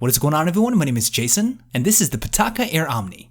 What is going on, everyone? My name is Jason, and this is the Pitaka Air Omni.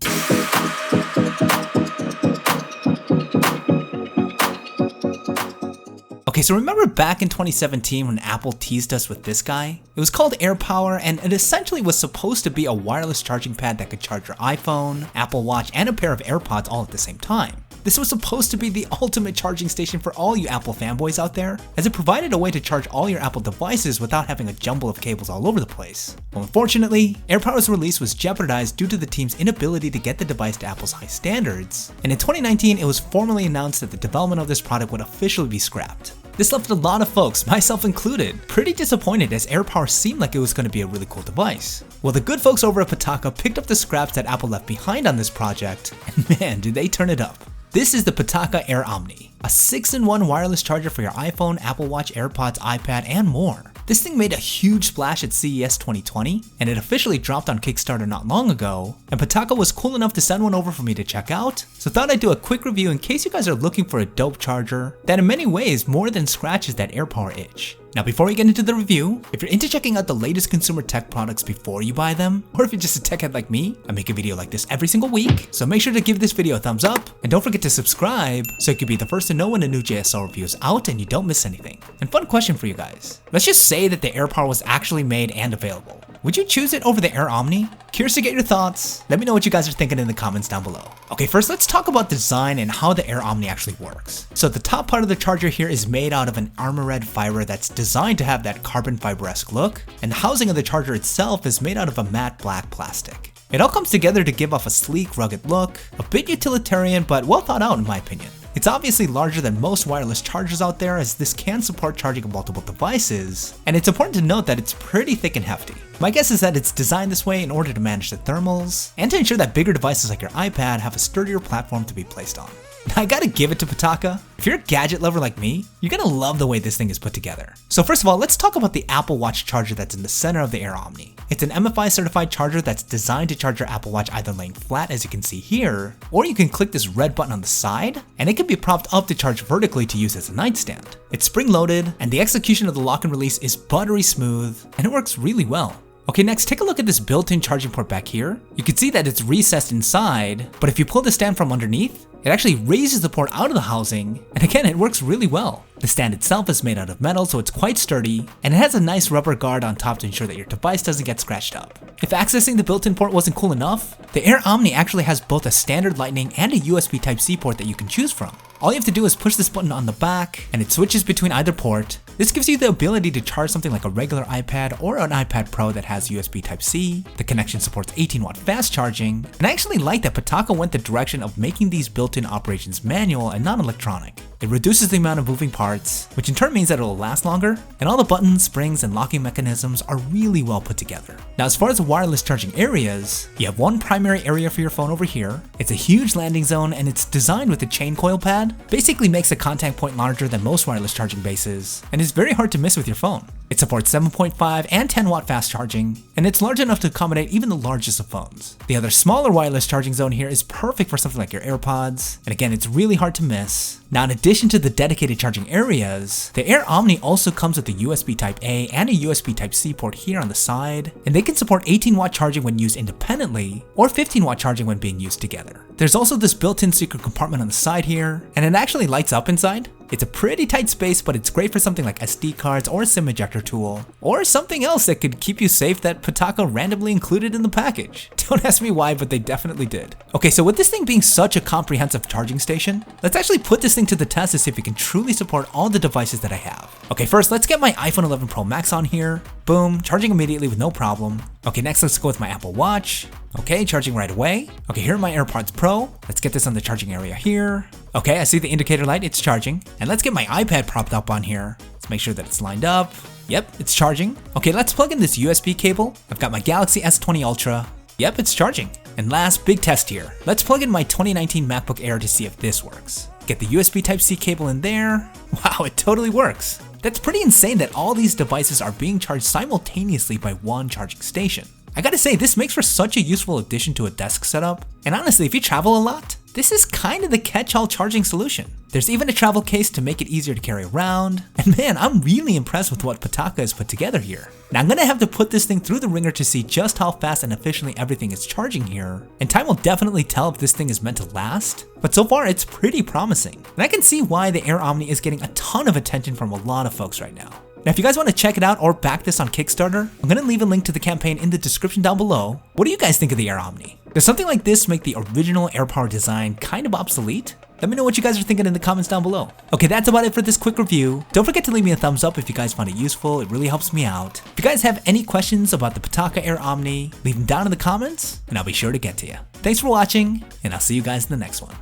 Okay, so remember back in 2017 when Apple teased us with this guy? It was called AirPower, and it essentially was supposed to be a wireless charging pad that could charge your iPhone, Apple Watch, and a pair of AirPods all at the same time. This was supposed to be the ultimate charging station for all you Apple fanboys out there, as it provided a way to charge all your Apple devices without having a jumble of cables all over the place. Well, unfortunately, AirPower's release was jeopardized due to the team's inability to get the device to Apple's high standards, and in 2019 it was formally announced that the development of this product would officially be scrapped. This left a lot of folks, myself included, pretty disappointed as AirPower seemed like it was going to be a really cool device. Well, the good folks over at Pitaka picked up the scraps that Apple left behind on this project, and man, did they turn it up. This is the Pitaka Air Omni, a 6-in-1 wireless charger for your iPhone, Apple Watch, AirPods, iPad, and more. This thing made a huge splash at CES 2020, and it officially dropped on Kickstarter not long ago, and Pitaka was cool enough to send one over for me to check out, so thought I'd do a quick review in case you guys are looking for a dope charger that in many ways more than scratches that AirPower itch. Now before we get into the review, if you're into checking out the latest consumer tech products before you buy them, or if you're just a tech head like me, I make a video like this every single week, so make sure to give this video a thumbs up, and don't forget to subscribe so you can be the first to know when a new JSL review is out and you don't miss anything. And fun question for you guys. Let's just say that the AirPower was actually made and available. Would you choose it over the Air Omni? Curious to get your thoughts. Let me know what you guys are thinking in the comments down below. Okay, first let's talk about design and how the Air Omni actually works. So the top part of the charger here is made out of an armor red fiber that's designed to have that carbon fiber-esque look, and the housing of the charger itself is made out of a matte black plastic. It all comes together to give off a sleek, rugged look, a bit utilitarian, but well thought out in my opinion. It's obviously larger than most wireless chargers out there, as this can support charging of multiple devices, and it's important to note that it's pretty thick and hefty. My guess is that it's designed this way in order to manage the thermals, and to ensure that bigger devices like your iPad have a sturdier platform to be placed on. I gotta give it to Pitaka. If you're a gadget lover like me, you're gonna love the way this thing is put together. So first of all, let's talk about the Apple Watch charger that's in the center of the Air Omni. It's an MFI certified charger that's designed to charge your Apple Watch either laying flat, as you can see here, or you can click this red button on the side, and it can be propped up to charge vertically to use as a nightstand. It's spring loaded, and the execution of the lock and release is buttery smooth, and it works really well. Okay, next take a look at this built-in charging port back here. You can see that it's recessed inside, but if you pull the stand from underneath, it actually raises the port out of the housing, and again, it works really well. The stand itself is made out of metal, so it's quite sturdy, and it has a nice rubber guard on top to ensure that your device doesn't get scratched up. If accessing the built-in port wasn't cool enough, the Air Omni actually has both a standard Lightning and a USB Type-C port that you can choose from. All you have to do is push this button on the back, and it switches between either port. This gives you the ability to charge something like a regular iPad or an iPad Pro that has USB Type-C. The connection supports 18-watt fast charging, and I actually like that Pitaka went the direction of making these built-in operations manual and not electronic. It reduces the amount of moving parts, which in turn means that it will last longer, and all the buttons, springs, and locking mechanisms are really well put together. Now as far as wireless charging areas, you have one primary area for your phone over here. It's a huge landing zone, and it's designed with a chain coil pad. Basically makes the contact point larger than most wireless charging bases, and is very hard to miss with your phone. It supports 7.5 and 10-watt fast charging, and it's large enough to accommodate even the largest of phones. The other smaller wireless charging zone here is perfect for something like your AirPods, and again, it's really hard to miss. Now in addition to the dedicated charging areas, the Air Omni also comes with a USB Type-A and a USB Type-C port here on the side, and they can support 18-watt charging when used independently, or 15-watt charging when being used together. There's also this built-in secret compartment on the side here, and it actually lights up inside. It's a pretty tight space, but it's great for something like SD cards or a SIM ejector tool, or something else that could keep you safe that Pitaka randomly included in the package. Don't ask me why, but they definitely did. Okay, so with this thing being such a comprehensive charging station, let's actually put this thing to the test to see if it can truly support all the devices that I have. Okay, first let's get my iPhone 11 Pro Max on here. Boom, charging immediately with no problem. Okay, next let's go with my Apple Watch. Okay, charging right away. Okay, here are my AirPods Pro. Let's get this on the charging area here. Okay, I see the indicator light, it's charging. And let's get my iPad propped up on here. Let's make sure that it's lined up. Yep, it's charging. Okay, let's plug in this USB cable. I've got my Galaxy S20 Ultra. Yep, it's charging. And last, big test here. Let's plug in my 2019 MacBook Air to see if this works. Get the USB Type-C cable in there. Wow, it totally works. That's pretty insane that all these devices are being charged simultaneously by one charging station. I gotta say, this makes for such a useful addition to a desk setup. And honestly, if you travel a lot, This is kind of the catch-all charging solution. There's even a travel case to make it easier to carry around. And man, I'm really impressed with what Pitaka has put together here. Now I'm gonna have to put this thing through the ringer to see just how fast and efficiently everything is charging here. And time will definitely tell if this thing is meant to last. But so far it's pretty promising. And I can see why the Air Omni is getting a ton of attention from a lot of folks right now. Now, if you guys want to check it out or back this on Kickstarter, I'm going to leave a link to the campaign in the description down below. What do you guys think of the Air Omni? Does something like this make the original AirPower design kind of obsolete? Let me know what you guys are thinking in the comments down below. Okay, that's about it for this quick review. Don't forget to leave me a thumbs up if you guys found it useful. It really helps me out. If you guys have any questions about the Pitaka Air Omni, leave them down in the comments and I'll be sure to get to you. Thanks for watching, and I'll see you guys in the next one.